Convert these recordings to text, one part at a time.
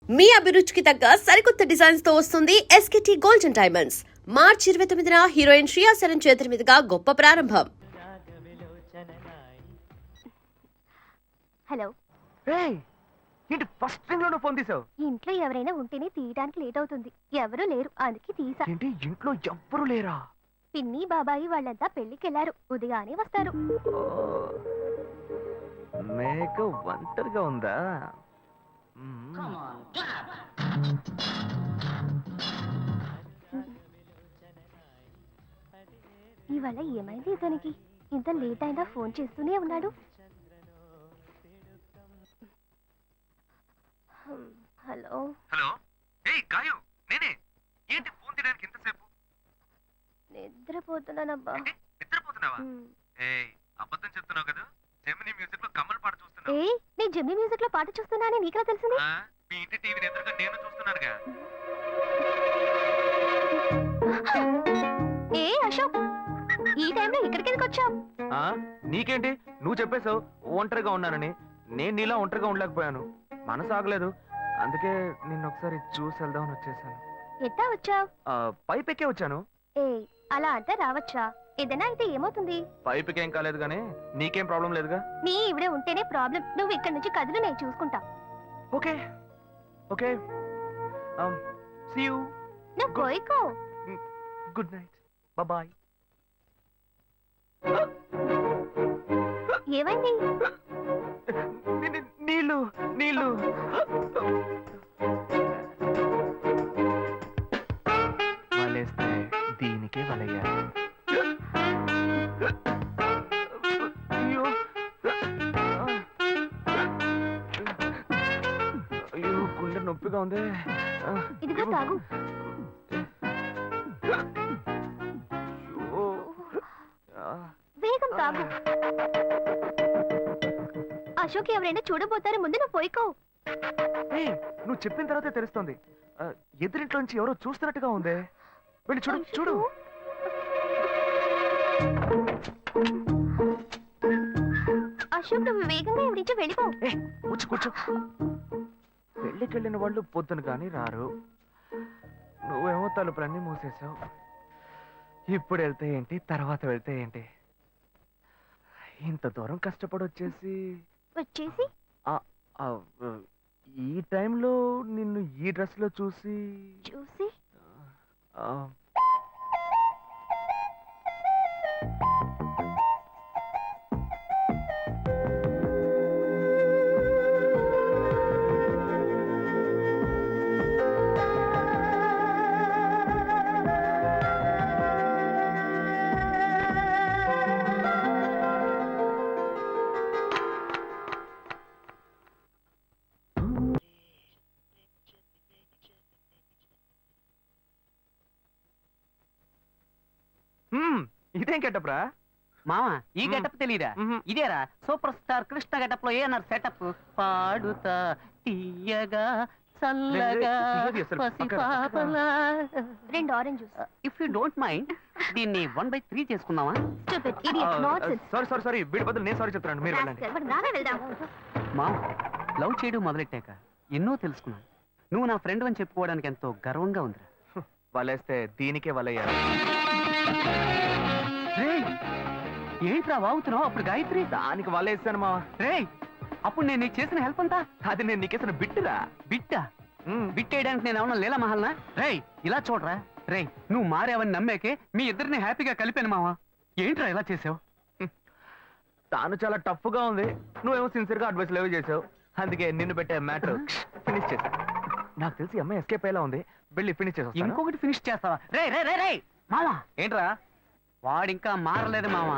మీ అభిరుచికి తగ్గ సరికొత్త డిజైన్స్ తో వస్తుంది ఎస్కేటీ గోల్డెన్ డైమండ్స్. మార్చి 29న హీరోయిన్ శ్రియా సరన్ చేతుల మీదుగా గొప్ప ప్రారంభం. హలో. ఏంటి ఫస్ట్ థింగ్ లోనే ఫోన్ తీసావు? ఇంట్లో ఎవరైనా ఉంటేనే తీయడానికి లేట్ అవుతుంది. ఎవరూ లేరు, అందుకే తీసా. ఏంటి ఇంట్లో ఎవ్వరు లేరా? పిన్ని బాబాయి వాళ్ళంతా పెళ్లికి వెళ్లారు, ఉదయానే వస్తారు. మేక ఒంటరిగా ఉందా? ఇవాళ ఏమైంది ఇతనికి? ఇంత లేట్ అయినా ఫోన్ చేస్తూనే ఉన్నాడు. హలో. హలో. ఏయ్ గాయు, నేనే. ఏంటి ఫోన్ తీయడానికి ఎంతసేపు? నిద్రపోతున్నానబ్బా. నిద్రపోతున్నావా? ఏయ్ అబద్ధం చెప్తున్నావు కదా. జెమినీ మ్యూజిక్ లో కమల్ పాట చూస్తున్నావు. ఏయ్, నేను జెమినీ మ్యూజిక్ లో పాట చూస్తున్నానని నీకెలా తెలిసింది? మీ ఇంటి టీవీని ఎదురుగా నేను చూస్తున్నానుగా. ఏ అశోక్, ఈ టైంలో ఇక్కడికి ఎందుకు వచ్చావు? నీకేంటి, నువ్వు చెప్పేశావు ఒంటరిగా ఉన్నానని. నేను నీలా ఒంటరిగా ఉండలేకపోయాను, మనసు ఆగలేదు. అందుకే నిన్ను ఒకసారి చూసి వెళ్దామని వచ్చేసాను. ఎట్టా వచ్చావు? పైపెక్కే వచ్చాను. ఏ అలా అంటే రావచ్చా? ఏదైనా అయితే ఏమవుతుంది? పైపెక్కేం కాలేదు కానీ నీకేం ప్రాబ్లం లేదుగా. నీ ఇవిడే ఉంటేనే ప్రాబ్లం. నువ్వు ఇక్కడ నుంచి కదులు, నేను చూసుకుంటా. Okay okay, see you. నువ్వు కోయికో. Good night, bye. ఏమైంది? నీళ్ళు నీళ్ళు. వలేస్తే దీనికే వలయ్యారు. అయ్యో అయ్యో, గుండె నొప్పిగా ఉంది. ఇదిగో తాగు. వేగం తాగు. అశోక్ ఎవరైనా చూడబోతారు, ముందు నువ్వు పోయికో. నువ్వు చెప్పిన తర్వాతే తెలుస్తోంది. ఎదురింట్లో నుంచి ఎవరో చూస్తున్నట్టుగా ఉంది. వెళ్ళి చూడు చూడు. అశోక్, నువ్వు వేగంగా ఎవరి నుంచి వెళ్ళిపో. కూర్చో కూర్చో. పెళ్ళికి వెళ్ళిన వాళ్ళు పొద్దున కానీ రారు. నువ్వేమో తలుపులన్నీ మూసేసావు. ఇప్పుడు వెళ్తే ఏంటి, తర్వాత వెళ్తే ఏంటి? ఇంత దూరం కష్టపడి వచ్చేసి ఈ టైంలో నిన్ను ఈ డ్రెస్ లో చూసి ఇదేం గెటప్రా మామ? ఈ గెటప్ తెలీదా? ఇదేరా సూపర్ స్టార్ కృష్ణ గెటప్ లో ఏనారు సెటప్. పాడుతా తీయగా చల్లగా పసిపాపలా. 2 orange juice. If you don't mind దీన్ని 1/3 చేసుకుందామా? సారీ వీడి బదులు నేను సారీ చెప్తున్నాను, మీరు వెళ్ళండి. మామ, లవ్ చేయడం మొదలెట్టాక ఎన్నో తెలుసుకున్నాను. నువ్వు నా ఫ్రెండ్ అని చెప్పుకోవడానికి ఎంతో గర్వంగా ఉందిరా. వలేస్తే దీనికే వలయ్యారు. ఏంట్రా వాగుతున్నావు? అప్పుడు గాయత్రి దానికి వలేస్తాను మా. రే, అప్పుడు నేను నీకు చేసిన హెల్ప్ అంతా అది నేను నీకేసిన బిట్టురా. బిట్టా? బిట్టేయడానికి నేను ఏమన్నా లీలా మహల్నా? రేయ్ ఇలా చూడరా. రేయ్, నువ్వు మారేవని నమ్మేకే మీ ఇద్దరిని హ్యాపీగా కలిపాను మావా. ఏంట్రా ఇలా చేసావు? తాను చాలా టఫ్ గా ఉంది, నువ్వేమో సిన్సియర్ గా అడ్వైస్ లేవు చేసావు. అందుకే నిన్ను పెట్టే మ్యాటర్ ఫినిష్ చేసా. నాకు తెలిసి అమ్మాయి ఎస్కేప్ అయ్యేలా ఉంది, వెళ్ళి ఫినిష్ చేసా. ఇంకొకటి ఫినిష్ చేస్తావా? రే రే రే రే మావా. ఏంట్రా? వాడింకా మారలేదు మావా.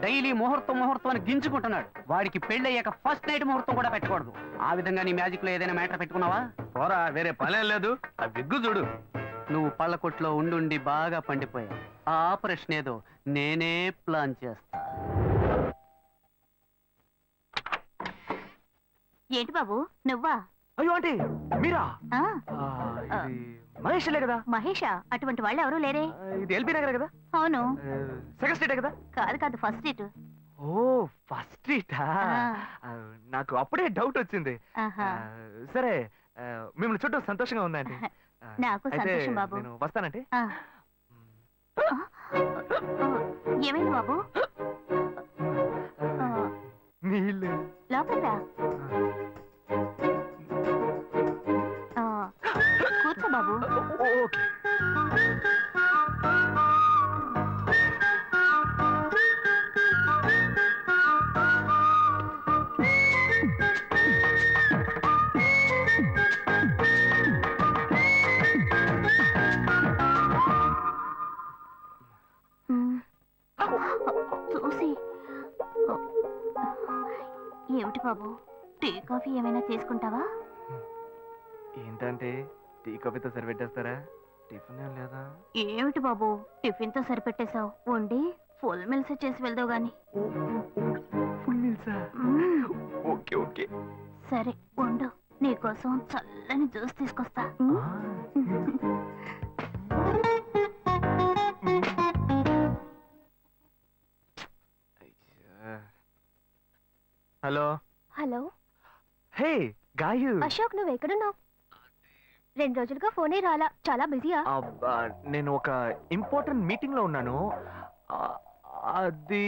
డైలీ ముహూర్తం అని గింజుకుంటున్నాడు. వాడికి పెళ్ళయ్యాక ఫస్ట్ నైట్ ముహూర్తం కూడా పెట్టకూడదు. ఆ విధంగా నీ మ్యాజిక్ లో ఏదైనా మ్యాటర్ పెట్టుకున్నావా? పోరా, వేరే పనేం లేదు. ఆ విగ్గు చూడు. నువ్వు పళ్ళకొట్లో ఉండి బాగా పండిపోయావు. ఆ ఆపరేషన్ ఏదో నేనే ప్లాన్ చేస్తా. ఏంటి బాబు నువ్వా? అయ్యో ఆంటీ, మీరా? మహేష్లే కదా? మహేషా? అటువంటి వాళ్ళు ఎవరూ లేరే. ఇది ఎల్బీ నగర్ కదా? అవును. సెకండ్ స్ట్రీట్ కదా? కాదు, ఫస్ట్ స్ట్రీట్. ఓ, ఫస్ట్ స్ట్రీటా? నాకు అప్పుడే డౌట్ వచ్చింది. సరే, మిమ్మల్ని చుట్టూ సంతోషంగా ఉందండి నాకు అయితే సంతోషం బాబు. నేను వస్తానండి ఆ. ఏమైంది బాబు? నీళ్ళు లోపలికి రా. కూర్చో బాబు. ఓకే చూసి ఏమిటి బాబు, టీ కాఫీ ఏమైనా తీసుకుంటావా? ఏంటంటే టీ కాఫీతో సరిపెట్టేస్తారా టిఫిన్ ఏం లేదా ఏమిటి బాబు, టిఫిన్ తో సరిపెట్టేశావు. వండి ఫుల్ మిల్స్ చేసి వెళ్దావు గాని. ఫుల్ మీల్సా మ్మ్. ఓకే ఓకే సరే వండు, నీకోసం చల్లని జ్యూస్ తీసుకొస్తా. హలో హలో హే గాయు అశోక్, నువ్వు ఎక్కడున్నావు? 2 రోజులుగా ఫోనే రాలా, చాలా బిజీయా? అబ్బా, నేను ఒక ఇంపార్టెంట్ మీటింగ్ లో ఉన్నాను ఆ, అది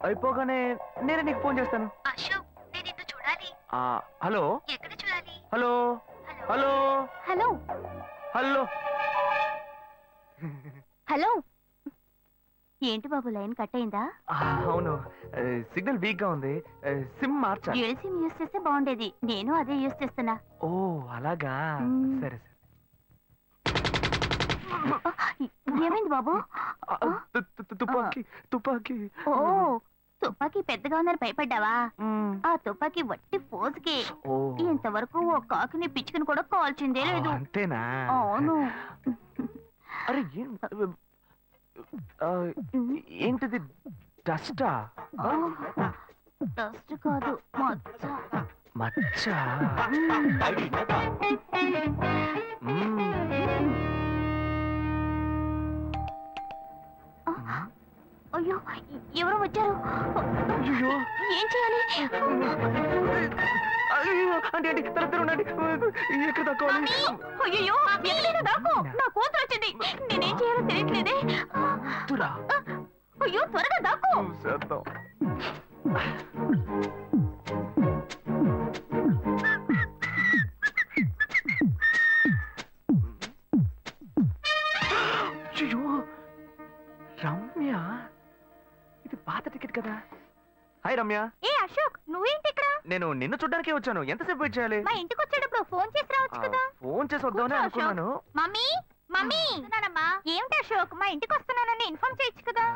అయిపోగానే నేనే నీకు ఫోన్ చేస్తాను అశోక్, నేను నిన్ను చూడాలి. హలో ఎక్కడ చూడాలి? Hello hello hello hello hello. ఏంటి బాబు, లైన్ కట్ అయిందా? అవును సిగ్నల్ వీక్ గా ఉంది సిమ్ మార్చా డ్యూయల్ సిమ్ యూస్ చేస్తే బాగుండేది. నేను అదే యూస్ చేస్తున్నా. ఓ అలాగా మ్మ్. సరే సరే ఏమైంది బాబు? తుపాకీ తుపాకీ ఓ, తుపాకీ పెద్దగా ఉందని భయపడ్డావా? మ్మ్. ఆ తుపాకీ వట్టి ఫోజుకే. ఓ ఇంతవరకు ఓ కాకిని పిచ్చుకుని కూడా కాల్చిందే లేదు. అంతేనా అవును. అరే ఏంటిది డస్టా డస్ట్ కాదు, మచ్చ. మచ్చ అయ్యో, ఎవరో వచ్చారు. అయ్యో ఏం చేయాలి? అయ్యో అంటే అంటే తల ఉండండి ఎక్కడ తక్కువాలి అయ్యో, ఎక్కడైనా దాక్కో. నా కూతురు వచ్చింది. నేనేం చేయాలో తెలియట్లేదే. అయ్యో, త్వరగా దాక్కో. చేద్దాం అయ్యో రమ్య ఇది పాత టికెట్ కదా హాయ్ రమ్య ఏ అశోక్, నువ్వేంటి ఇక్కడ? నేను నిన్ను చూడ్డానికే వచ్చాను ఎంతసేపు వెయిట్ చేయాలి మా ఇంటికి వచ్చేటప్పుడు ఫోన్ చేసి రావచ్చు కదా. ఫోన్ చేసి వద్దామని కూర్చో, అనుకున్నాను మమ్మీ మమ్మీ, ఏమిటి అశోక్, మా ఇంటికి వస్తున్నానని ఇన్ఫార్మ్ చేయొచ్చు కదా.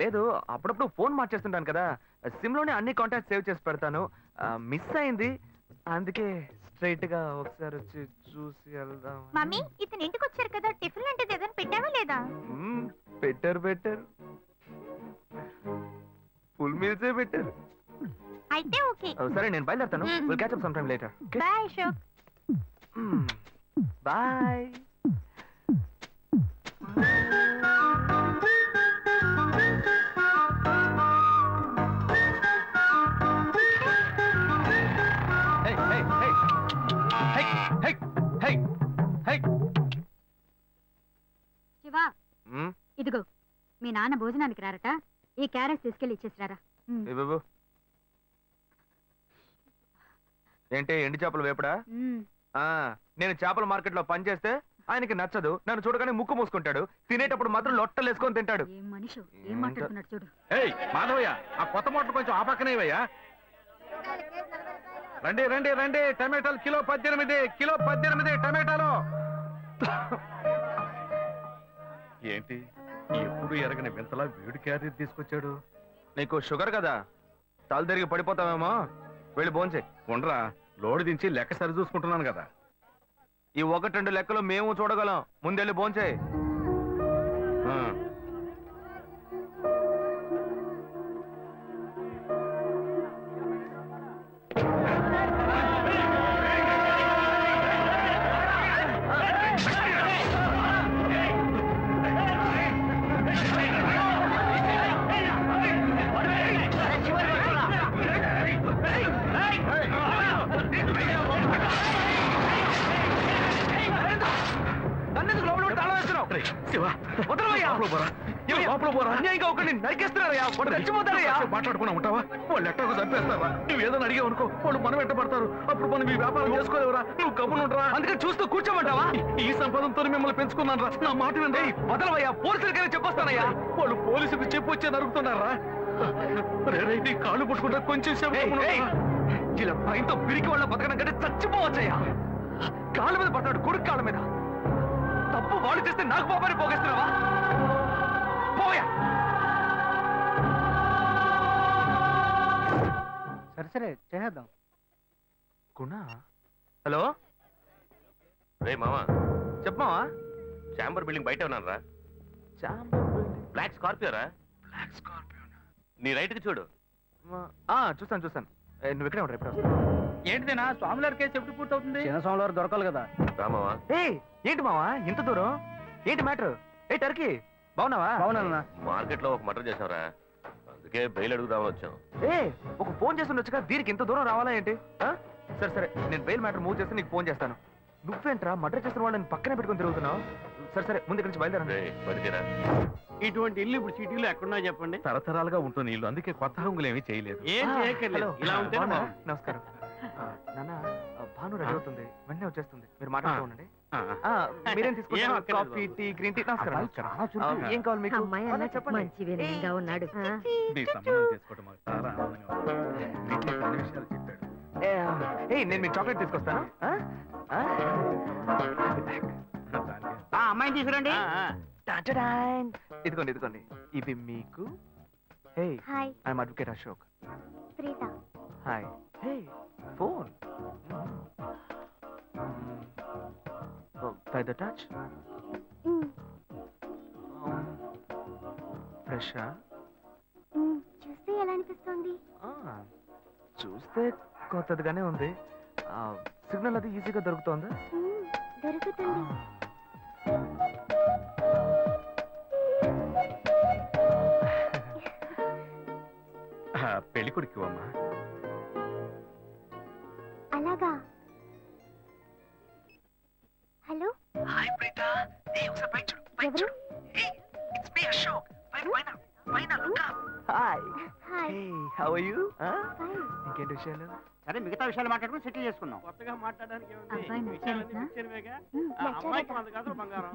లేదు అప్పుడప్పుడు ఫోన్ మార్చేస్తుంటాను కదా సిమ్ లోనే అన్ని కాంటాక్ట్ సేవ్ చేసి పెడతాను మిస్ అయింది అందుకే స్ట్రైట్ గా ఒకసారి వచ్చి చూసి వెళ్దాం మమ్మీ, ఇతను ఇంటికి వచ్చారు కదా, టిఫిన్ లాంటిది ఏదైనా పెట్టావా లేదా? పెట్టారు పెట్టారు ఫుల్ మీల్సే పెట్టారు అయితే ఓకే. సరే నేను బయలుదేరుతాను మ్మ్. Will catch up some time later bye Ashok. Bye Shiva, ఇదిగో మీ నాన్న భోజనానికి రారట, ఈ క్యారెట్ తీసుకెళ్లి ఇచ్చేసిరారా. బాబు ఏంటి ఎండి చేపలు వేపడా నేను చేపల మార్కెట్ లో పనిచేస్తే ఆయనకి నచ్చదు నన్ను చూడగానే ముక్కు మూసుకుంటాడు తినేటప్పుడు మాత్రం లొట్టలు వేసుకొని తింటాడు ఏం మనిషి, ఏం మాట్లాడుతున్నాడు చూడు. ఏయ్ మాధవయ్య ఆ కొత్త మోటార్ కొంచెం ఆ పక్కనేవయ్యా రండి రండి రండి టమాటాలు కిలో 18 టమాటాలు ఏంటి ఎప్పుడు ఎరగని వింతలా వేడి క్యారీ తీసుకొచ్చాడు నీకు షుగర్ కదా తల తిరిగి పడిపోతావేమో వెళ్ళి భోంచే ఉండరా లోడు దించి లెక్క సరి చూసుకుంటున్నాను కదా ఈ 1-2 లెక్కలు మేము చూడగలం ముందెళ్ళి భోంచే ఆ. శివ వదలవయ్యా. లోపల పోరా. అన్యాయంగా ఒకరిని నరికేస్తున్నారయ్యా. వాడు చచ్చిపోతారయ్యా. మాట్లాడుకున్నా ఉంటావా? వాళ్ళు ఎట్టకు చంపేస్తారా? నువ్వు ఏదైనా అడిగావు అనుకో, వాళ్ళు మనం వెంట పడతారు. అప్పుడు మనం ఈ వ్యాపారం చేసుకోలేవురా. నువ్వు కమ్మునుంటరా. అందుకని చూస్తూ కూర్చోమంటావా? ఈ సంపాదనతో మిమ్మల్ని పెంచుకున్నాను రా. నా మాట వినండి. వదలవయ్యా. పోలీసులకైనా చెప్పొస్తానయ్యా. వాళ్ళు పోలీసులకు చెప్పొచ్చే నరుగుతున్నారా? నీ కాళ్ళు పుట్టుకుంటా కొంచెం సేపు ఇలా భయంతో పిరికి వాళ్ళ బతకడం కంటే చచ్చిపోవచ్చయ్యా. కాళ్ళ మీద పడతాడు, కొడుకు కాళ్ళ మీద. తప్పు వాళ్ళు చేస్తే నాకు పాపాన్ని పోగేస్తున్నావా? పోయా. సరే చేద్దాం. గుణ. హలో రే మామా, చెప్పమావా? చాంబర్ బిల్డింగ్ బయట ఉన్నాను రా. బ్లాక్ స్కార్పియో రా. Black Scorpio. నీ రైట్ కి చూడు. చూస్తాను. నువ్వు ఇక్కడే ఉంటావు. ఎప్పుడు వస్తావు? ఏంటిదేనా స్వామివారి కేసు ఎప్పుడు పూర్తవుతుంది? చిన్న స్వామివారు దొరకాలి కదా. రా మావా. ఏంటి మావా ఇంత దూరం? ఏంటి మ్యాటర్? టర్కీ బాగున్నావా? బాగున్నా. మార్కెట్ లో ఒక మర్డర్ చేసావురా, అందుకే బెయిల్ అడుగుదామని వచ్చాం. ఒక ఫోన్ చేసి ఉండొచ్చుగా, దీనికి ఇంత దూరం రావాలా ఏంటి? సరే నేను బెయిల్ మ్యాటర్ మూవ్ చేస్తే నీకు ఫోన్ చేస్తాను. నువ్వేంట్రా మర్డర్ చేసిన వాళ్ళని పక్కనే పెట్టుకుని తిరుగుతున్నావు? సరే ముందు ఇక్కడి నుంచి బయలుదేరండి. బతికేరా? ఇటువంటి ఇల్లు ఇప్పుడు సిటీలో ఎక్కడున్నా చెప్పండి. తరతరాలుగా ఉంటుంది ఇల్లు, అందుకే కొత్త హంగులు ఏమీ చేయలేదు. ఏం చేయక్కర్లేదు, ఇలా ఉంటే నమస్కారం. నాన్న, భాను రెడీ అవుతుంది, వెంటనే వచ్చేస్తుంది. మీరు మాట్లాడుతూ ఉండండి. మీరేం తీసుకుంటారు? Coffee, tea, green tea? నమస్కారం. ఏం కావాలి మీకు? చెప్పండి. మంచి వినయంగా ఉన్నాడు. నీ సంబంధం చేసుకోవడం మాకు చాలా ఆనందంగా ఉంది. నీకు కొన్ని విషయాలు చెప్పాడు. నేను మీకు చాక్లెట్ తీసుకొస్తాను. అమ్మాయిని తీసుకురండి. ఇదిగోండి ఇవి మీకు. Hi, I'm advocate Ashok. Preetha. Hi. Phone by the touch. Fresh. చూస్తే ఎలా అనిపిస్తుంది? చూస్తే కొత్తదిగానే ఉంది. సిగ్నల్ అది ఈజీగా దొరుకుతోందా? దొరుకుతుంది. పెళ్లి కొడుకు అమ్మా. అలాగా. Hello, hi Preetha. ఒకసారి పైకి చూడు. ఎవరు? It's me Ashok. పైన look up. Hi. Hi. How are you? Fine. ఇంకేంటి విషయాలు? సరే మిగతా విషయాలు మాట్లాడుకుని సెటిల్ చేసుకుందాం. కొత్తగా మాట్లాడడానికి అబ్బాయి నచ్చాడా? అమ్మాయికి 100 కాసులు బంగారం,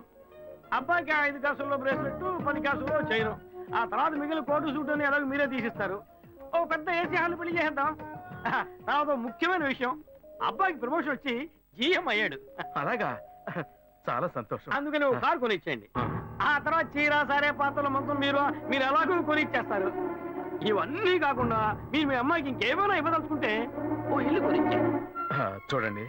అబ్బాయికి 5 కాసుల్లో బ్రేస్లెట్, 10 కాసుల్లో చైన్. ఆ తర్వాత మిగిలిన కోటు సూట్ అని ఎలాగో మీరే తీసిస్తారు. ఓ పెద్ద ఏసీ హాల్ పెళ్లి చేద్దాం. తర్వాత ముఖ్యమైన విషయం, అబ్బాయికి ప్రమోషన్ వచ్చి జీఎం అయ్యాడు. అలాగా, చాలా సంతోషం. అందుకని ఒక కారు కొనిచ్చేయండి. ఆ తర్వాత చీర, సారే, పాత్రల మొత్తం మీరు ఎలాగో కొనిచ్చేస్తారు. ఇవన్నీ కాకుండా మీరు మీ అమ్మాయికి ఇంకేమైనా ఇవ్వదలుచుకుంటే ఓ ఇల్లు కొనిచ్చేయండి. చూడండి,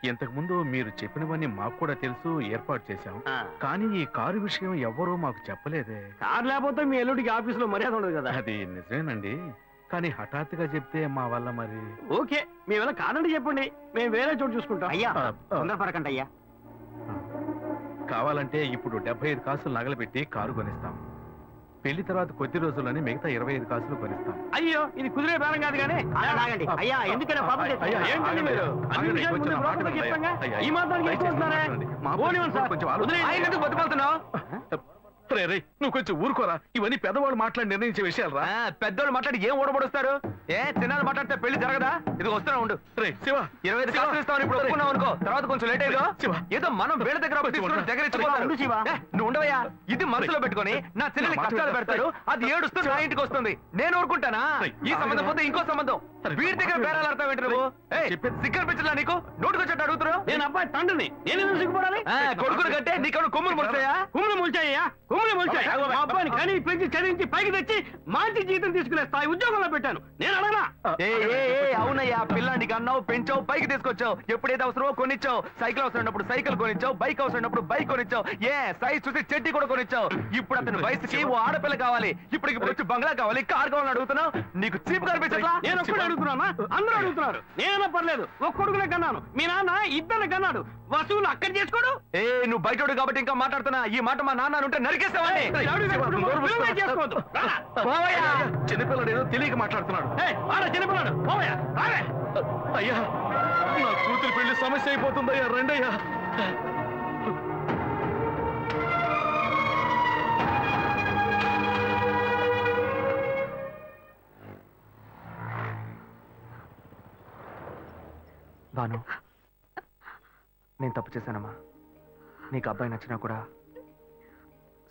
ఇంతకు ముందు మీరు చెప్పినవన్నీ మాకు కూడా తెలుసు, ఏర్పాటు చేశాం. కానీ ఈ కారు విషయం ఎవ్వరూ మాకు చెప్పలేదే. కారు లేకపోతే మీ ఎల్లుడికి ఆఫీసులో మర్యాద ఉండదు కదా. అది నిజమేనండి, కానీ హఠాత్తుగా చెప్తే మా వల్ల మరి. ఓకే, మీ వల్ల కాదండి చెప్పండి, మేము వేరే చోటు చూసుకుంటాం. అయ్యా తొందరపడకండి అయ్యా. కావాలంటే ఇప్పుడు 75 కాసులు నగలబెట్టి కారు కొనిస్తాం. పెళ్లి తర్వాత కొద్ది రోజుల్లోనే మిగతా 25 కాసులు కొనిస్తాం. అయ్యో, ఇది కుదిరే బేరం కాదు కానీ. ఆగండి అయ్యా, ఎందుకైనా పాపం అయ్యా, ఏంటండి మీరు? అన్ని విషయాలు ముందే బ్రోకర్తో చెప్తాంగా? ఈ మాత్రానికి ఎక్కువ వస్తున్నారా? పోనివ్వండి సార్. ఆయన ఎందుకు బతుకుతున్నావు? నువ్వు కొంచెం ఊరుకోరా, ఇవన్నీ పెద్దవాళ్ళు మాట్లాడి నిర్ణయించే విషయాలు రా. పెద్దోళ్ళు మాట్లాడి ఏం ఓడబడుస్తారు? చిన్నది మాట్లాడితే పెళ్లి జరగదా? ఇది వస్తున్నా ఉండు. రే శివ, 25 కాసులు ఇస్తామని ఇప్పుడు ఒప్పుకున్నావు అనుకో, తర్వాత కొంచెం లేట్ అయ్యో. ఏదో మనం వీళ్ళ దగ్గర దగ్గర నువ్వు ఉండవయ్యా. ఇది మనసులో పెట్టుకొని నా చెల్లెలి కష్టాలు పెడతాడు, అది ఏడుస్తూ నా ఇంటికి వస్తుంది. నేను ఊరుకుంటానా? ఈ సంబంధం పోతే ఇంకో సంబంధం. వీడి దగ్గర బేరాలు ఆడతావు ఏంటి నువ్వు? సిగ్గర్ పిచ్చలా నీకు? నోటుకొచ్చేట్టు అడుగుతున్నావు. నేను అబ్బాయి తండ్రిని, నేను ఎందుకు సిగ్గుపడాలి? కొడుకులు కంటే నీకు కొమ్ములు ముడతాయా? కుమ్ములు ముల్చాయ్యా, కుమ్ములు ముల్చాయి. మా అబ్బాయిని కానీ పెంచి చదివించి పైకి తెచ్చి మంచి జీతం తీసుకునే స్థాయి ఉద్యోగంలో పెట్టాను. నేను అడగనా? అవునయ్యా, పిల్లానికి అన్నావు, పెంచావు, పైకి తీసుకొచ్చావు. ఎప్పుడైతే అవసరమో కొనిచ్చావు. సైకిల్ అవసరమైనప్పుడు సైకిల్ కొనిచ్చావు, బైక్ అవసరమైనప్పుడు బైక్ కొనిచ్చావు. సైజ్ చూసి చెట్టి కూడా కొనిచ్చావు. ఇప్పుడు అతని వయసుకి ఓ ఆడపిల్ల కావాలి. ఇప్పుడు వచ్చి బంగ్లా కావాలి, కార్ కావాలని అడుగుతున్నావు. నీకు చీప్ కనిపించట్లా? నేను ఒక్కడే అడుగుతున్నా, అందరూ అడుగుతున్నారు. నేనైనా పర్లేదు, ఒక్క కొడుకునే కన్నాను, మీ నాన్న ఇద్దరు కన్నాడు. వసూలు అక్కడ చేసుకోడు. నువ్వు బయటోడు కాబట్టి ఇంకా మాట్లాడుతున్నా. ఈ మాట మా నాన్న ఉంటే నరికేస్తావని. చేసుకోవద్దు. చిన్నపిల్లడు ఏదో తెలియక మాట్లాడుతున్నాడు. చిన్నపిల్లాడు పోవయ్యా, రావే. అయ్యా, నా కూతురు పెళ్లి సమస్య అయిపోతుందయ్యా, రండయ్యా. నేను తప్పు చేశానమ్మా. నీకు అబ్బాయి నచ్చినా కూడా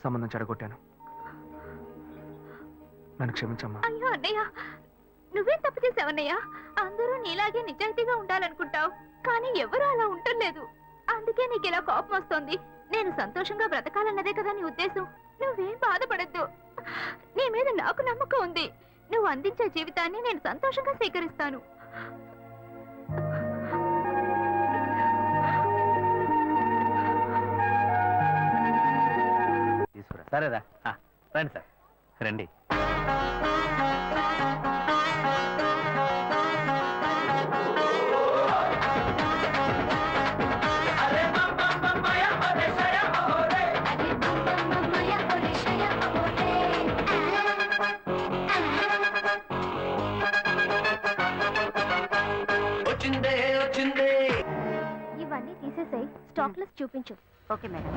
సంబంధం చెడగొట్టాను. నన్ను క్షమించమ్మా. అయ్యో అన్నయ్య, నువ్వేం తప్పు చేసావన్నయ్య? అందరూ నీలాగే నిజాయితీగా ఉండాలనుకుంటావు, కానీ ఎవరు అలా ఉండలేదు. అందుకే నీకు ఇలా కోపం వస్తుంది. నేను సంతోషంగా బ్రతకాలన్నదే కదా నీ ఉద్దేశం. నువ్వేం బాధపడద్దు. నీ మీద నాకు నమ్మకం ఉంది. నువ్వు అందించే జీవితాన్ని నేను సంతోషంగా స్వీకరిస్తాను. తీసుకురా. సరేరా, రండి సార్, రండి. ఇవన్నీ తీసేసాయి, స్టాక్ లిస్ట్ చూపించు. Okay madam.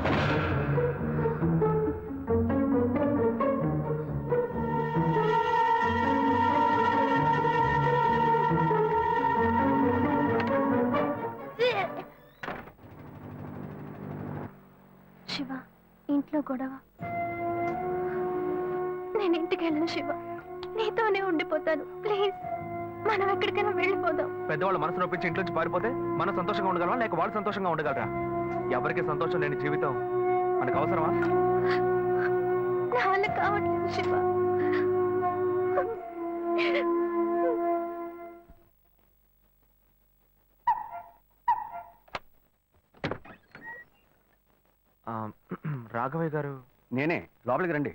శివ, ఇంట్లో గొడవ. నేను ఇంటికి వెళ్ళను శివ, నీతోనే ఉండిపోతాను. ప్లీజ్, మనం ఎక్కడికైనా వెళ్ళిపోదాం. పెద్దవాళ్ళు మనసు నొప్పించి ఇంట్లోంచి పారిపోతే మనం సంతోషంగా ఉండగలమా, లేక వాళ్ళు సంతోషంగా ఉండగలరా? ఎవరికి సంతోషం లేని జీవితం మనకు అవసరమా? నా వల్ల కావట్లేదు శివ. రాఘవయ్య గారు. నేనే. లోపలికి రండి,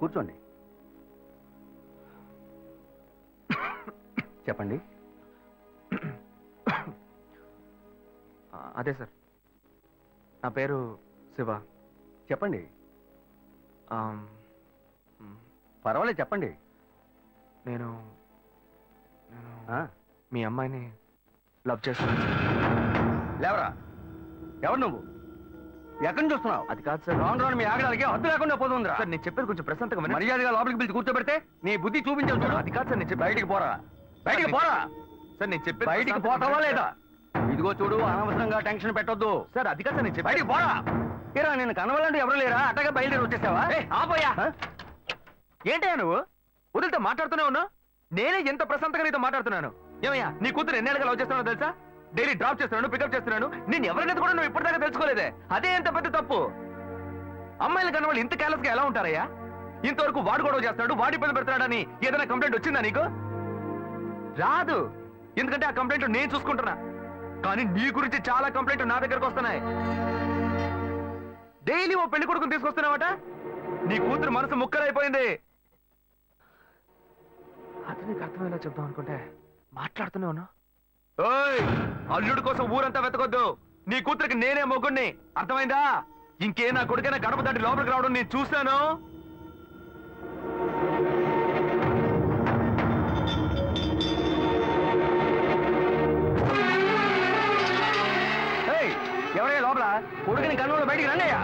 కూర్చోండి. చెప్పండి. అదే సార్, నా పేరు శివ. చెప్పండి. ఆమ్, పర్వాలేదు, చెప్పండి. నేను ఆ, మీ అమ్మాయిని లవ్ చేస్తాను. లేవరా, ఎవరు నువ్వు? ఎక్కడి నుంచి చూస్తున్నావు? అది కాదు సార్. రాను రాను మీ ఆగడానికి హద్దు లేకుండా పోతుందిరా. సార్ నేను చెప్పేది కొంచెం ప్రశాంతంగా వినండి. మర్యాదగా లోపలికి పిలిచి కూర్చోబెడితే నీ బుద్ధి చూపించావు చూడు. అది కాదు సార్, నేను చెప్పేది. బయటికి పోరా, బయటికి పోరా. సార్ నేను చెప్పేది బయటికి ప్రశాంతంగా పోతావా వినండి లేదా? సార్. ఇదిగో చూడు, అనవసరంగా టెన్షన్ పెట్టొద్దు. సార్ అది కాదు సార్, నేను చెప్పేది. బయటికి పోరా. ఏరా, నేను కనవాలంటే ఎవరు లేరా? అట్టగా బయలుదేరి వచ్చేసావా? ఆపోయా. ఆ? ఏంటయ్యా నువ్వు వదిలితో మాట్లాడుతూనే ఉన్నా? నేనే ఎంత ప్రశాంతంగా నీతో మాట్లాడుతున్నాను. ఏమయ్యా, నీ కూతురు ఎన్నేళ్ళగా లవ్ చేస్తున్నావు తెలుసా? డైలీ డ్రాప్ చేస్తున్నాను, పికప్ చేస్తున్నాను. నేను ఎవరినైతే కూడా నువ్వు ఇప్పటిదాకా తెలుసుకోలేదే. అదే ఎంత పెద్ద తప్పు. అమ్మాయిలు కన్నా వాళ్ళు ఇంత కేర్లెస్ గా ఎలా ఉంటారయ్యా? ఇంతవరకు వాడు గొడవ చేస్తున్నాడు, వాడి ఇబ్బంది పెడుతున్నాడని ఏదైనా కంప్లైంట్ వచ్చిందా నీకు? రాదు, ఎందుకంటే ఆ కంప్లైంట్ నేను చూసుకుంటున్నా. కానీ నీ గురించి చాలా కంప్లైంట్ నా దగ్గరకు వస్తున్నాయి. డైలీ ఓ పెళ్లి కొడుకుని తీసుకొస్తున్నావట. నీ కూతురు మనసు ముక్కలైపోయింది. అది నీకు అర్థమయ్యేలా చెప్దాం అనుకుంటే మాట్లాడుతూనే ఉన్నా. ఓయ్, అల్లుడు కోసం ఊరంతా వెతకొద్దు. నీ కూతురికి నేనే మొగ్గుణ్ణి, అర్థమైందా? ఇంకే నా కొడుకైనా గడప దాటి లోపలికి రావడం నేను చూశాను. ఏయ్, ఎవరయ్యా లోపల? కొడుకుని కన్నులో బయటికి రండియ్యా.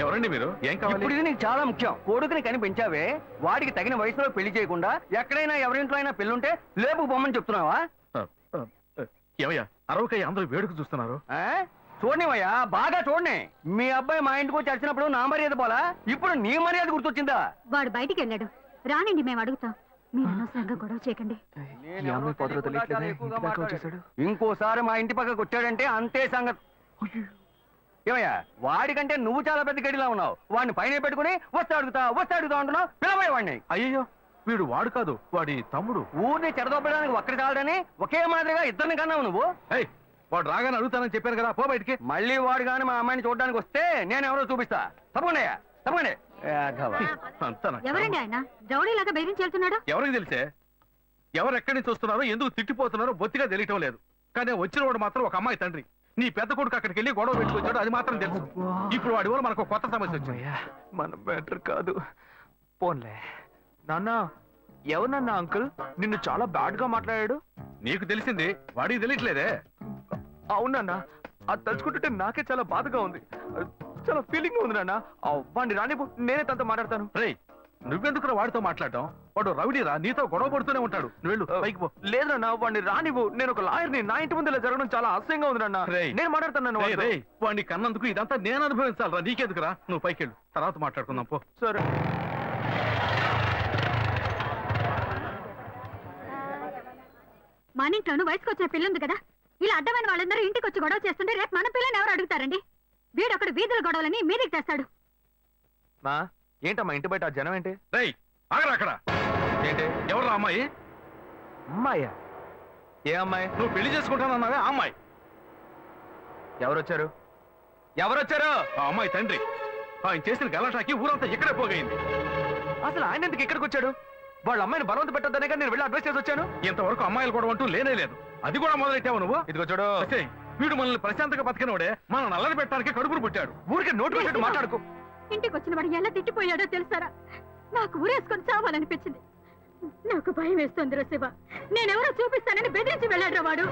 ఎవరండి మీరు? ఏం కావాలి? ఇప్పుడు ఇది నీకు చాలా ముఖ్యం. కొడుకుని కనిపించావే, వాడికి తగిన వయసులో పెళ్లి చేయకుండా ఎక్కడైనా ఎవరింట్లో అయినా పెళ్ళుంటే లేపుకు పొమ్మని చెప్తున్నావా? ఏమయ్యా, అరవకయ్య అందరూ వేడుకు చూస్తున్నారు. చూడనివయ్యా, బాగా చూడని. మీ అబ్బాయి మా ఇంటికి వచ్చి వచ్చినప్పుడు నా మర్యాద పోలా, ఇప్పుడు నీ మర్యాద గుర్తొచ్చిందా? వాడు బయటికి వెళ్ళాడు, రానండి, మేము అడుగుతాం. మీరు అనవసరంగా గొడవ చేయకండి. ఈ అమ్మాయి పొదలో తెలియట్లేదే, ఇంటి దాకా వచ్చేసాడు. ఇంకోసారి మా ఇంటి పక్కకు వచ్చాడంటే అంతే సంగతి. ఏమయ్యా, వాడికంటే నువ్వు చాలా పెద్ద గడిలా ఉన్నావు. వాడిని పైన పెట్టుకుని వస్తే అడుగుతా అంటున్నావు. పిలవయ్య వాడిని. అయ్యో, వీడు వాడు కాదు, వాడి తమ్ముడు. ఊరిని చెడదొప్పడానికి ఒక్కడి చాలడని ఒకే మాదిరిగా ఇద్దరిని కన్నావు నువ్వు. ఏయ్, వాడు రాగానే అడుగుతానని చెప్పాను కదా, పో బయటికి. మళ్ళీ వాడు గాని మా అమ్మాయిని చూడడానికి వస్తే నేను ఎవరో చూపిస్తా. తప్పకుండా తప్పకుండా. అంతా నాకు ఎవరండి ఆయన? రౌడీలాగా బెదిరించి వెళ్తున్నాడు. ఎవరికి తెలిసే? ఎవరు ఎక్కడి నుంచి వస్తున్నారో, ఎందుకు తిట్టిపోతున్నారో బొత్తిగా తెలియటం లేదు. కానీ వచ్చిన వాడు మాత్రం ఒక అమ్మాయి తండ్రి. నీ పెద్ద కొడుకు అక్కడికి వెళ్ళి గొడవ పెట్టుకొచ్చాడు, అది మాత్రం తెలుసు. ఇప్పుడు వాడి వల్ల మనకు కొత్త సమస్య వచ్చింది. అమ్మయ్యా, మన బెటర్ కాదు. పోన్లే. నాన్న, ఎవరన్నా అంకుల్ నిన్ను చాలా బ్యాడ్ గా మాట్లాడాడు? నీకు తెలిసింది, వాడికి తెలియట్లేదే. అవునన్నా, అది తలుచుకుంటుంటే నాకే చాలా బాధగా ఉంది. చాలా ఫీలింగ్ ఉంది నాన్న. వాడిని రానిపో, నేనే తనతో మాట్లాడతాను. రేయ్, నువ్వెందుకు వాడితో మాట్లాడటం? వాడు రౌడీరా, నీతో గొడవ పడుతూనే ఉంటాడు. నువ్వు వెళ్ళు, పైకి పో. లేదన్నా వాడిని రానివ్వు. నేను ఒక లాయర్ని. నా ఇంటి ముందు ఇలా జరగడం చాలా అసహ్యంగా ఉంది నాన్న. రేయ్. నేను మాట్లాడుతున్నాను రేయ్, వాడిని కన్నందుకు ఇదంతా నేను అనుభవించాలరా, నీకెందుకురా? నువ్వు పైకి వెళ్ళు, తర్వాత మాట్లాడుకుందాం పో. సరే. మన ఇంట్లోనూ వయసుకు వచ్చిన పిల్లుంది కదా, ఇలా అడ్డమైన వాళ్ళందరూ ఇంటికి వచ్చి గొడవ చేస్తుంటే రేపు మన పిల్లని ఎవరు అడుగుతారండి? వీడొకడు వీధుల గొడవలని మీదికి తెస్తాడు. మా ఏంటమ్మా ఇంటి బయట ఆ జనం ఏంటి? రేయ్, ఆగరా అక్కడ. ఏంటి? ఎవరు అమ్మాయి? అమ్మాయ్యా? ఏ అమ్మాయి? నువ్వు పెళ్లి చేసుకుంటానన్నావే ఆ అమ్మాయి. ఎవరొచ్చారు? ఎవరొచ్చారు? ఆ అమ్మాయి తండ్రి. ఆయన చేసిన గలాటాకి ఊరంతా ఇక్కడే పోగైంది. అసలు ఆయన ఎందుకు ఇక్కడికి వచ్చాడు? వాళ్ళ అమ్మాయిని బలవంత పెట్టొద్దనే కానీ నేను వెళ్ళి అడ్వైస్ చేసి వచ్చాను. ఇంతవరకు అమ్మాయిలు కూడా అంటూ లేనే లేదు. అది కూడా మొదలెట్టావు నువ్వు. ఇదిగో చూడు, అసే, వీడు మనల్ని ప్రశాంతంగా బతికినోడే మన నల్లని పెట్టడానికి కడుపును పుట్టాడు. ఊరికే నోటు పెట్టట్టు మాట్లాడుకో. ఇంటికి వచ్చిన వాడు ఎలా తిట్టిపోయాడో తెలుసారా? నాకు ఊరేసుకొని చావాలనిపించింది. నాకు భయం వేస్తుంది శివ. నేనెవరో చూపిస్తానని బెదిరించి వెళ్ళాడు వాడు.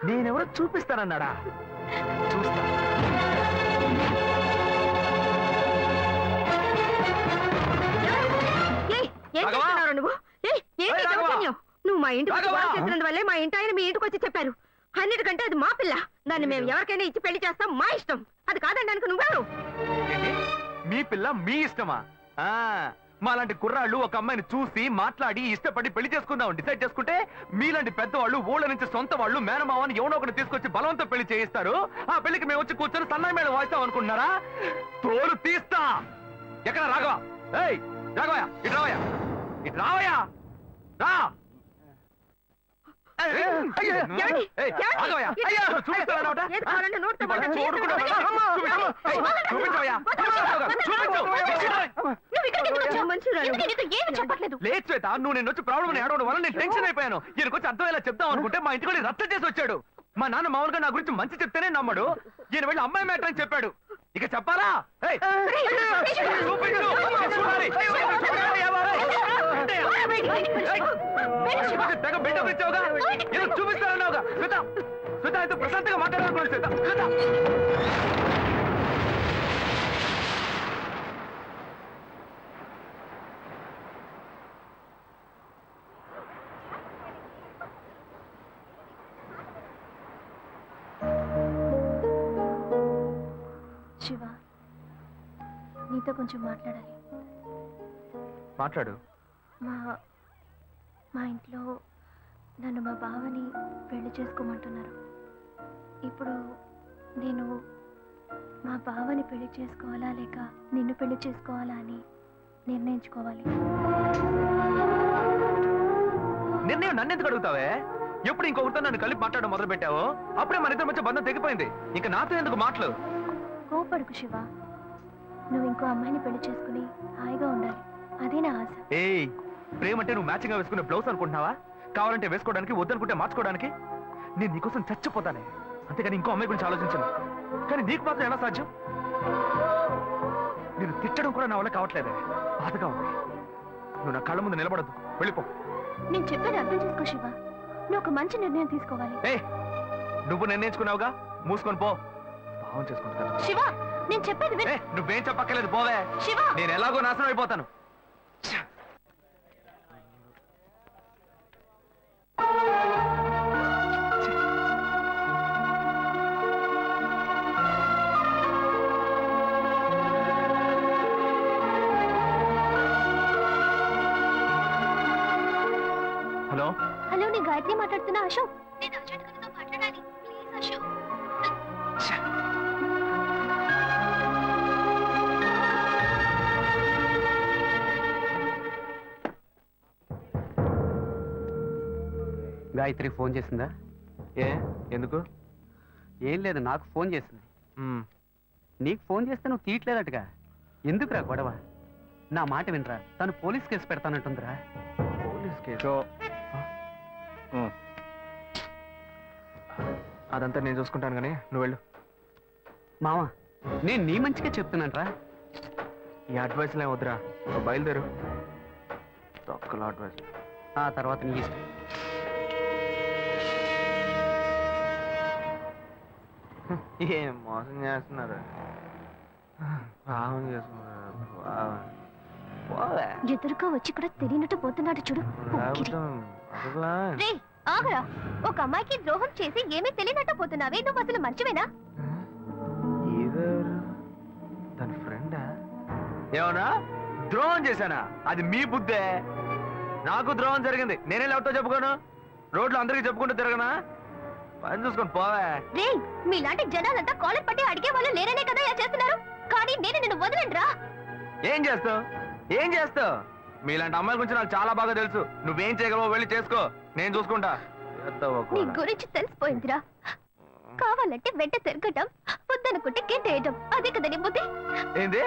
నేనెవరో చూపిస్తానన్నాడా? చూస్తా. ఏం చేస్తున్నారు నువ్వు? నువ్వు మా ఇంటికి రాఘవా! చేసినందువల్లే మా ఇంటి ఆయన మీ ఇంటికి వచ్చి చెప్పారు. అన్నిటికంటే అది మా పిల్ల. దాన్ని మేము ఎవరికైనా ఇచ్చి పెళ్లి చేస్తాం, మా ఇష్టం. అది కాదనడానికి నువ్వెవరు? ఏంటి? మీ పిల్ల మీ ఇష్టమా? మాలాంటి కుర్రాళ్ళు ఒక అమ్మాయిని చూసి మాట్లాడి ఇష్టపడి పెళ్లి చేసుకుందాం డిసైడ్ చేసుకుంటే, మీలాంటి పెద్దవాళ్ళు ఊళ్ళ నుంచి సొంత వాళ్ళు మేనమావని ఎవనో ఒకటి తీసుకొచ్చి బలవంతం పెళ్లి చేయిస్తారు. ఆ పెళ్లికి మేము వచ్చి కూర్చొని సన్నాయి మేళ వాయిస్తాం అనుకుంటున్నారా? తోలు తీస్తా. ఎక్కడ రాఘవ? ఏయ్ రాఘవయ్య, ఇటు రావయ్యా, ఇటు రావయ్యా, రా. లేదు శ్వేత, నువ్వు నేను వచ్చి ప్రాబ్లం ఏడవడం వల్ల నేను టెన్షన్ అయిపోయాను. ఈయనకొచ్చి అర్థమయ్యేలా చెప్తాం అనుకుంటే మా ఇంటికి వెళ్ళి రచ్చ చేసి వచ్చాడు. మా నాన్న మామూలుగా నా గురించి మంచి చెప్తేనే నమ్మడు. ఈయన వెళ్ళి అమ్మాయి మ్యాటర్ అని చెప్పాడు. ఇక చెప్పాలా? తెగ బిల్డప్ ఇచ్చావుగా, ఏదో చూపిస్తానన్నావుగా. శ్వేత, శ్వేత అయితే ప్రశాంతంగా మాట్లాడాలనుకున్నాను. శ్వేత, శ్వేత. శివ, నీతో కొంచెం మాట్లాడాలి. మాట్లాడు. మా ఇంట్లో నన్ను మా బావని పెళ్లి చేసుకోమంటున్నారు. ఇప్పుడు నేను మా బావని పెళ్లి చేసుకోవాలా లేక నిన్ను పెళ్లి చేసుకోవాలా అని నిర్ణయించుకోవాలి. నిర్ణయం నన్నెందుకు అడుగుతావే? ఎప్పుడు ఇంకొకరితో నన్ను కలిపి మాట్లాడడం మొదలు పెట్టావో అప్పుడే మన ఇద్దరి మధ్య బంధం తెగిపోయింది. ఇంకా నాతో ఎందుకు మాటలు? కోపడుకు శివ. నువ్వు ఇంకో అమ్మాయిని పెళ్లి చేసుకుని హాయిగా ఉండాలి, అదే నా ఆశ. ఏయ్, ప్రేమ అంటే నువ్వు మ్యాచింగ్ గా వేసుకునే బ్లౌజ్ అనుకుంటున్నావా? కావాలంటే వేసుకోవడానికి, వద్దనుకుంటే మార్చుకోవడానికి. నేను నీకోసం చచ్చిపోతానే, అంతేగాని ఇంకో అమ్మాయి గురించి ఆలోచించను. కానీ నీకు మాత్రం ఎలా సాధ్యం? నేను తిట్టడం కూడా నా వల్ల కావట్లేదే, బాధగా ఉంది. నువ్వు నా కళ్ళ ముందు నిలబడద్దు, వెళ్ళిపో. నేను చెప్పేది అర్థం చేసుకో శివ. నువ్వు ఒక మంచి నిర్ణయం తీసుకోవాలి. ఏ, నువ్వు నిర్ణయించుకున్నావుగా, మూసుకొని పో. భావం చేసుకుంటా. శివ, నేను చెప్పేది విను. నువ్వేం చెప్పక్కర్లేదు, పోవే. శివ, నేను ఎలాగో నాశనం అయిపోతాను. హలో హలో, నేను గాయత్రి మాట్లాడుతున్నా. అశోక్, నేను అర్జెంట్ గారితో మాట్లాడాలి, ప్లీజ్ అశోక్. గాయత్రి ఫోన్ చేసిందా? ఏ ఎందుకు? ఏం లేదు, నాకు ఫోన్ చేసింది. నీకు ఫోన్ చేస్తే నువ్వు తీయట్లేదటగా. ఎందుకురా గొడవ? నా మాట వినరా, తను పోలీస్ కేసు పెడతానంటుందిరా. Police case? అదంతా నేను చూసుకుంటాను కానీ నువ్వు వెళ్ళు. మావా, నేను నీ మంచిగా చెప్తున్నానరా. ఈ అడ్వైస్లే వద్దురా, నువ్వు బయలుదేరు. తొక్కలో అడ్వైస్. ఆ తర్వాత నీ ఇష్టం. ఏం మోసం చేస్తున్నారు, భావం చేస్తున్నారు. పోవే. ఎదురుగా వచ్చి కూడా తెలియనట్టు పోతున్నాడు చూడు లేకపోతే అసలా? రే ఆగరా ఒక అమ్మాయికి ద్రోహం చేసి ఏమీ తెలియనట్టు పోతున్నావే నువ్వు అసలు మంచివేనా ఇదెవరు? తన ఫ్రెండా? ఏమన్నా ద్రోహం చేశానా? అది మీ బుద్ధే. నాకు ద్రోహం జరిగింది, నేనే ఎవరితో చెప్పుకోను? రోడ్లు అందరికీ చెప్పుకుంటూ తిరగనా? పని చూసుకొని పోవే. రే మీలాంటి జనాలంతా కాలర్ పట్టి అడిగే వాళ్ళు లేరనే కదా ఇలా చేస్తున్నారు కానీ నేను నిన్ను వదలండ్రా ఏం చేస్తావు? ఏం చేస్తావు? మీలాంటి అమ్మాయిల గురించి నాకు చాలా బాగా తెలుసు. నువ్వేం చేయగలవో వెళ్ళి చేసుకో, నేను చూసుకుంటా. నీ గురించి తెలిసిపోయిందిరా కావాలంటే వెంట తిరగటం వద్దనుకుంటే గెంటేయటం అదే కదా నీ బుద్ధి ఏంది?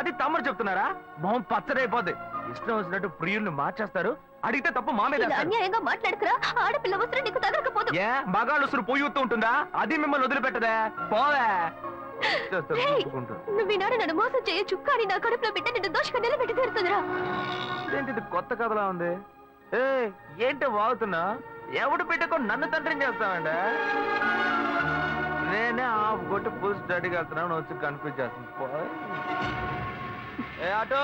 అది తమ్ముడు చెప్తున్నారా? మొహం పచ్చడైపోద్ది. ఇష్టం వచ్చినట్టు ప్రియుల్ని మార్చేస్తారు. అడిగితే తప్పు మా మీద ఇలా వేస్తారు. అన్యాయంగా మాట్లాడుకురా ఆడపిల్ల వస్త్రం నీకు తగలకపోదు ఏ మగాళ్ళు ఉసురు పోయిస్తూ ఉంటుందా? అది మిమ్మల్ని వదిలిపెట్టదే. పోవే. చేస్తారు, రేయ్, చూసుకుంటూ. నువ్వు ఈనాడు నన్ను మోసం చేయొచ్చు కానీ నా కడుపులో బిడ్డ నిన్ను దోషంగా నిలబెట్టి తీరుతుందిరా ఇదేంటి ఇది కొత్త కథలా ఉంది? ఏ ఏంటి వాగుతున్నా? ఎవడు పెట్టుకో నన్ను తండ్రిని చేస్తామండి? నేనే హాఫ్ కొట్టి ఫుల్ స్టడీకి వెళ్తున్నాను వచ్చి కన్ఫ్యూజ్ చేస్తుంది. ఏ ఆటో